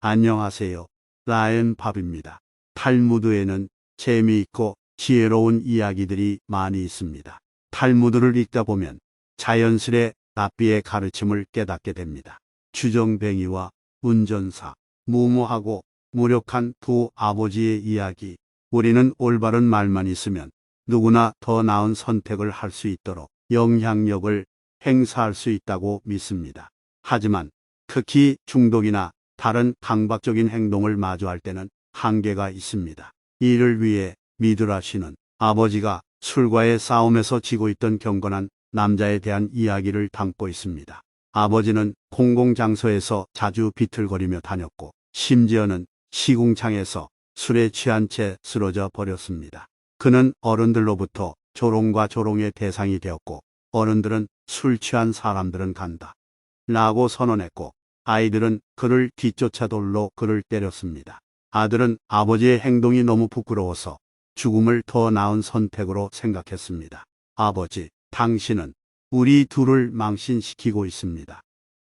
안녕하세요. 라이언 밥입니다. 탈무드에는 재미있고 지혜로운 이야기들이 많이 있습니다. 탈무드를 읽다 보면 자연스레 랍비의 가르침을 깨닫게 됩니다. 주정뱅이와 운전사, 무모하고 무력한 두 아버지의 이야기. 우리는 올바른 말만 있으면 누구나 더 나은 선택을 할 수 있도록 영향력을 행사할 수 있다고 믿습니다. 하지만 특히 중독이나 다른 강박적인 행동을 마주할 때는 한계가 있습니다. 이를 위해 미드라시는 아버지가 술과의 싸움에서 지고 있던 경건한 남자에 대한 이야기를 담고 있습니다. 아버지는 공공장소에서 자주 비틀거리며 다녔고 심지어는 시궁창에서 술에 취한 채 쓰러져 버렸습니다. 그는 어른들로부터 조롱과 조롱의 대상이 되었고 어른들은 술 취한 사람들은 간다 라고 선언했고 아이들은 그를 뒤쫓아 돌로 그를 때렸습니다. 아들은 아버지의 행동이 너무 부끄러워서 죽음을 더 나은 선택으로 생각했습니다. 아버지, 당신은 우리 둘을 망신시키고 있습니다.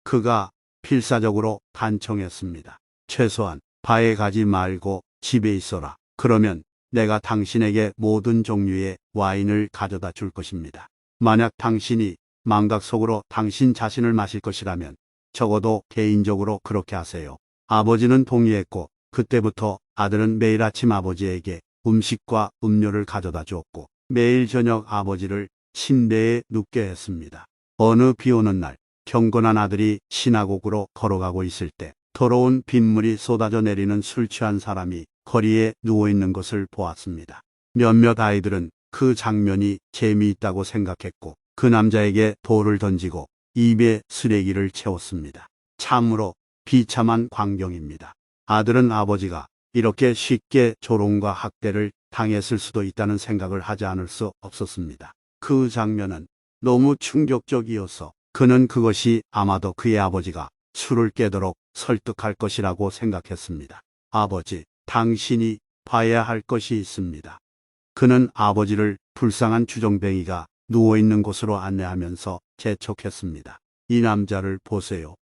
그가 필사적으로 간청했습니다. 최소한 바에 가지 말고 집에 있어라. 그러면 내가 당신에게 모든 종류의 와인을 가져다 줄 것입니다. 만약 당신이 망각 속으로 당신 자신을 마실 것이라면 적어도 개인적으로 그렇게 하세요. 아버지는 동의했고 그때부터 아들은 매일 아침 아버지에게 음식과 음료를 가져다 주었고 매일 저녁 아버지를 침대에 눕게 했습니다. 어느 비 오는 날 경건한 아들이 시나고그로 걸어가고 있을 때 더러운 빗물이 쏟아져 내리는 술 취한 사람이 거리에 누워있는 것을 보았습니다. 몇몇 아이들은 그 장면이 재미있다고 생각했고 그 남자에게 돌을 던지고 입에 쓰레기를 채웠습니다. 참으로 비참한 광경입니다. 아들은 아버지가 이렇게 쉽게 조롱과 학대를 당했을 수도 있다는 생각을 하지 않을 수 없었습니다. 그 장면은 너무 충격적이어서 그는 그것이 아마도 그의 아버지가 술을 깨도록 설득할 것이라고 생각했습니다. 아버지, 당신이 봐야 할 것이 있습니다. 그는 아버지를 불쌍한 주정뱅이가 누워있는 곳으로 안내하면서 재촉했습니다. 이 남자를 보세요.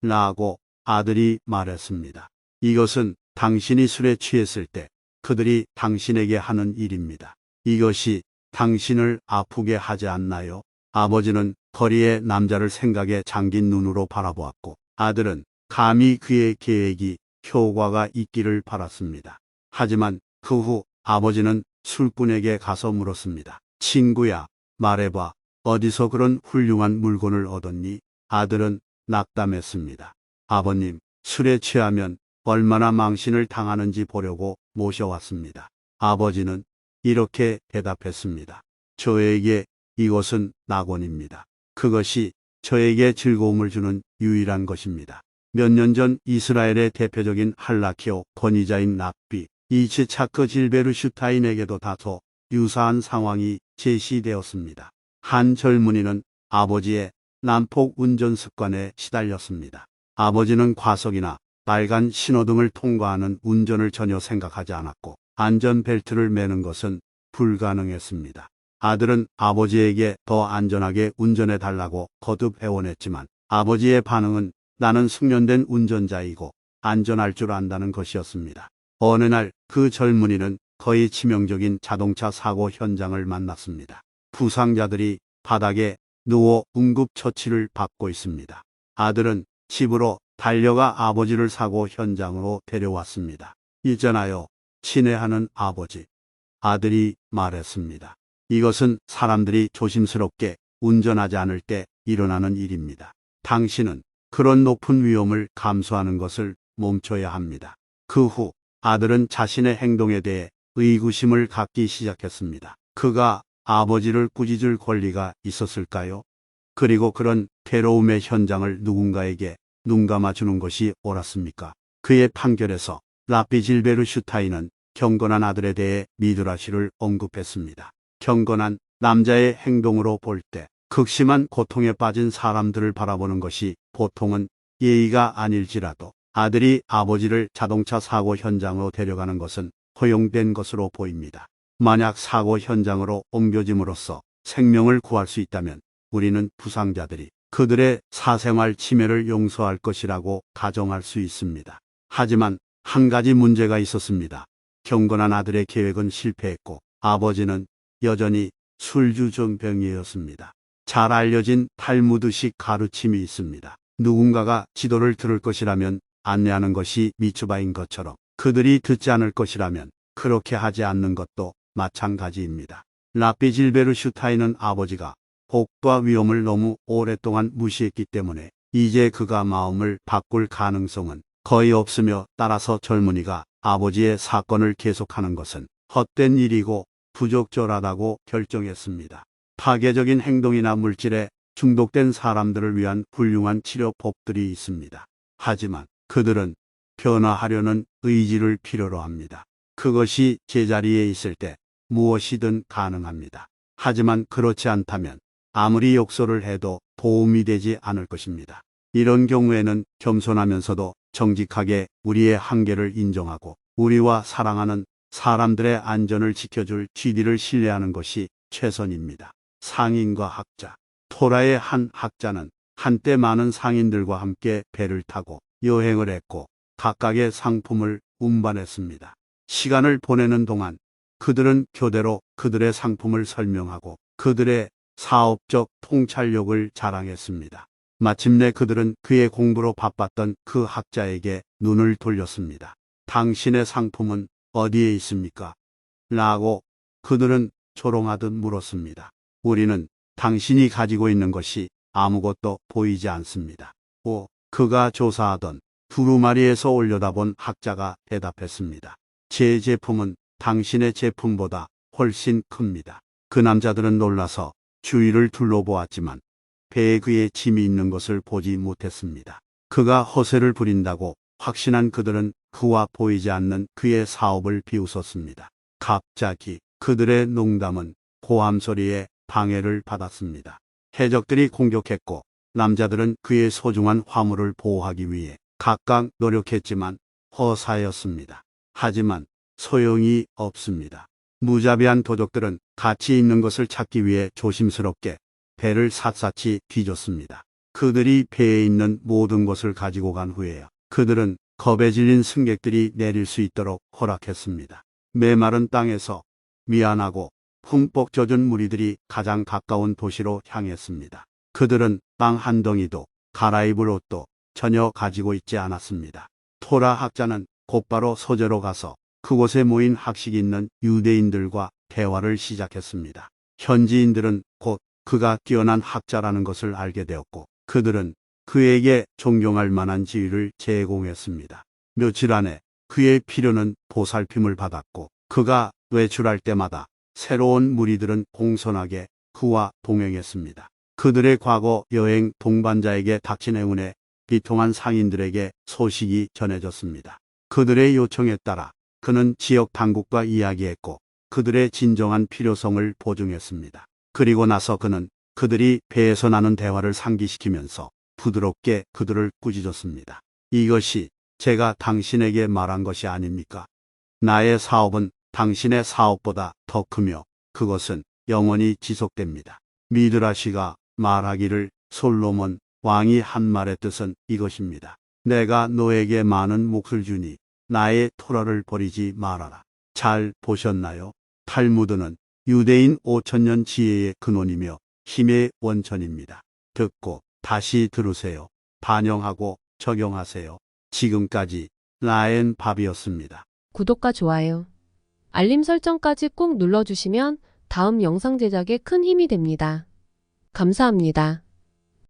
라고 아들이 말했습니다. 이것은 당신이 술에 취했을 때 그들이 당신에게 하는 일입니다. 이것이 당신을 아프게 하지 않나요? 아버지는 거리의 남자를 생각에 잠긴 눈으로 바라보았고 아들은 감히 그의 계획이 효과가 있기를 바랐습니다. 하지만 그 후 아버지는 술꾼에게 가서 물었습니다. 친구야, 말해봐. 어디서 그런 훌륭한 물건을 얻었니? 아들은 낙담했습니다. 아버님, 술에 취하면 얼마나 망신을 당하는지 보려고 모셔왔습니다. 아버지는 이렇게 대답했습니다. 저에게 이것은 낙원입니다. 그것이 저에게 즐거움을 주는 유일한 것입니다. 몇 년 전 이스라엘의 대표적인 할라키오 권위자인 랍비 이츠차크 질베르슈타인에게도 다소 유사한 상황이 제시되었습니다. 한 젊은이는 아버지의 난폭 운전 습관에 시달렸습니다. 아버지는 과속이나 빨간 신호등을 통과하는 운전을 전혀 생각하지 않았고 안전벨트를 매는 것은 불가능했습니다. 아들은 아버지에게 더 안전하게 운전해 달라고 거듭 애원했지만 아버지의 반응은 나는 숙련된 운전자이고 안전할 줄 안다는 것이었습니다. 어느 날 그 젊은이는 거의 치명적인 자동차 사고 현장을 만났습니다. 부상자들이 바닥에 누워 응급처치를 받고 있습니다. 아들은 집으로 달려가 아버지를 사고 현장으로 데려왔습니다. 있잖아요, 친애하는 아버지. 아들이 말했습니다. 이것은 사람들이 조심스럽게 운전하지 않을 때 일어나는 일입니다. 당신은 그런 높은 위험을 감수하는 것을 멈춰야 합니다. 그 후 아들은 자신의 행동에 대해 의구심을 갖기 시작했습니다. 그가 아버지를 꾸짖을 권리가 있었을까요? 그리고 그런 괴로움의 현장을 누군가에게 눈감아 주는 것이 옳았습니까? 그의 판결에서 랍비 질베르슈타인은 경건한 아들에 대해 미드라시를 언급했습니다. 경건한 남자의 행동으로 볼 때 극심한 고통에 빠진 사람들을 바라보는 것이 보통은 예의가 아닐지라도 아들이 아버지를 자동차 사고 현장으로 데려가는 것은 허용된 것으로 보입니다. 만약 사고 현장으로 옮겨짐으로써 생명을 구할 수 있다면 우리는 부상자들이 그들의 사생활 침해를 용서할 것이라고 가정할 수 있습니다. 하지만 한 가지 문제가 있었습니다. 경건한 아들의 계획은 실패했고 아버지는 여전히 술주정병이었습니다. 잘 알려진 탈무드식 가르침이 있습니다. 누군가가 지도를 들을 것이라면 안내하는 것이 미츠바인 것처럼 그들이 듣지 않을 것이라면 그렇게 하지 않는 것도 마찬가지입니다. 라피 질베르 슈타인은 아버지가 복과 위험을 너무 오랫동안 무시했기 때문에 이제 그가 마음을 바꿀 가능성은 거의 없으며 따라서 젊은이가 아버지의 사건을 계속하는 것은 헛된 일이고 부적절하다고 결정했습니다. 파괴적인 행동이나 물질에 중독된 사람들을 위한 훌륭한 치료법들이 있습니다. 하지만 그들은 변화하려는 의지를 필요로 합니다. 그것이 제자리에 있을 때 무엇이든 가능합니다. 하지만 그렇지 않다면 아무리 욕설을 해도 도움이 되지 않을 것입니다. 이런 경우에는 겸손하면서도 정직하게 우리의 한계를 인정하고 우리와 사랑하는 사람들의 안전을 지켜줄 GD를 신뢰하는 것이 최선입니다. 상인과 학자. 토라의 한 학자는 한때 많은 상인들과 함께 배를 타고 여행을 했고 각각의 상품을 운반했습니다. 시간을 보내는 동안 그들은 교대로 그들의 상품을 설명하고 그들의 사업적 통찰력을 자랑했습니다. 마침내 그들은 그의 공부로 바빴던 그 학자에게 눈을 돌렸습니다. 당신의 상품은 어디에 있습니까? 라고 그들은 조롱하듯 물었습니다. 우리는 당신이 가지고 있는 것이 아무것도 보이지 않습니다. 그가 조사하던 두루마리에서 올려다본 학자가 대답했습니다. 제 제품은 당신의 제품보다 훨씬 큽니다. 그 남자들은 놀라서 주위를 둘러보았지만 배에 그의 짐이 있는 것을 보지 못했습니다. 그가 허세를 부린다고 확신한 그들은 그와 보이지 않는 그의 사업을 비웃었습니다. 갑자기 그들의 농담은 고함 소리에 방해를 받았습니다. 해적들이 공격했고 남자들은 그의 소중한 화물을 보호하기 위해 각각 노력했지만 허사였습니다. 하지만 소용이 없습니다. 무자비한 도적들은 가치 있는 것을 찾기 위해 조심스럽게 배를 샅샅이 뒤졌습니다. 그들이 배에 있는 모든 것을 가지고 간 후에야 그들은 겁에 질린 승객들이 내릴 수 있도록 허락했습니다. 메마른 땅에서 미안하고 흠뻑 젖은 무리들이 가장 가까운 도시로 향했습니다. 그들은 빵 한 덩이도 갈아입을 옷도 전혀 가지고 있지 않았습니다. 토라 학자는 곧바로 소재로 가서 그곳에 모인 학식이 있는 유대인들과 대화를 시작했습니다. 현지인들은 곧 그가 뛰어난 학자라는 것을 알게 되었고 그들은 그에게 존경할 만한 지위를 제공했습니다. 며칠 안에 그의 필요는 보살핌을 받았고 그가 외출할 때마다 새로운 무리들은 공손하게 그와 동행했습니다. 그들의 과거 여행 동반자에게 닥친 행운에 비통한 상인들에게 소식이 전해졌습니다. 그들의 요청에 따라 그는 지역 당국과 이야기했고 그들의 진정한 필요성을 보증했습니다. 그리고 나서 그는 그들이 배에서 나눈 대화를 상기시키면서 부드럽게 그들을 꾸짖었습니다. 이것이 제가 당신에게 말한 것이 아닙니까? 나의 사업은 당신의 사업보다 더 크며 그것은 영원히 지속됩니다. 미드라시가 말하기를 솔로몬 왕이 한 말의 뜻은 이것입니다. 내가 너에게 많은 몫을 주니 나의 토라를 버리지 말아라. 잘 보셨나요? 탈무드는 유대인 5000년 지혜의 근원이며 힘의 원천입니다. 듣고 다시 들으세요. 반영하고 적용하세요. 지금까지 라엔 밥이었습니다. 구독과 좋아요, 알림 설정까지 꼭 눌러주시면 다음 영상 제작에 큰 힘이 됩니다. 감사합니다.